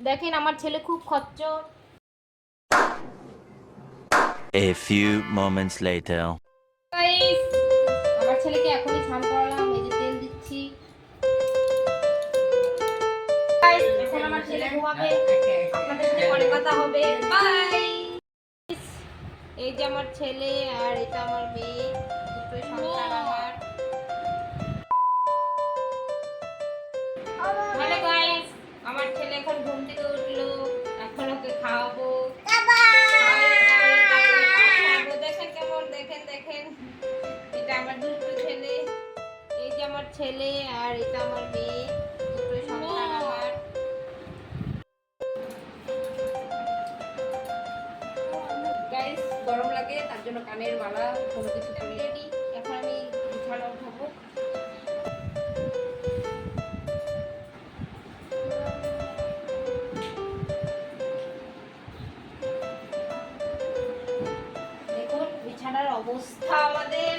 দেখেন আমার ছেলে খুব খচ্চর। A few moments later. Guys, আমার ছেলেকে এখনই স্নান করালাম, এই যে তেল দিচ্ছি। গাইস, এখন আমার ছেলে ঘুমাবে, আপনাদের সাথে পরে কথা হবে, বাই। এই যে আমার ছেলে আর এটা আমার মেয়ে, দুটোই সন্তান আমার। হ্যালো গাইস, আমার ছেলে এখন ঘুম থেকে উঠলো, এখন ওকে খাওয়াবো। দেখেন কেমন, দেখেন দেখেন, এটা আমার দুটো ছেলে। এই যে আমার ছেলে আর এটা আমার মেয়ে, দুটোই সন্তান আমার। গাইস, গরম লাগে তার জন্য কানের মালা কোনো কিছু রেডি। এখন আমি বিছানা উঠাবো। দেখুন বিছানার অবস্থা আমাদের।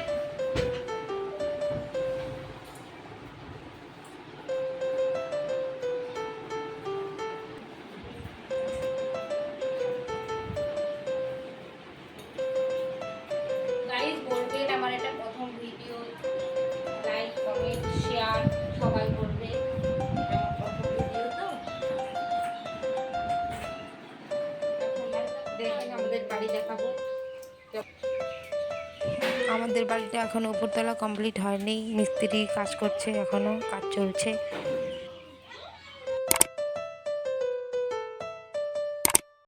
গাইস, বলবেন আমার এটা প্রথম ভিডিও, লাইক কমেন্ট শেয়ার সবাই করবে, এটা আমার প্রথম ভিডিও তো। এখন দেখেন আমাদের বাড়ি দেখাবো। আমাদের বাড়িটা এখনো উপরতলা কমপ্লিট হয়নি, মিস্ত্রি কাজ করছে, এখনো কাজ চলছে।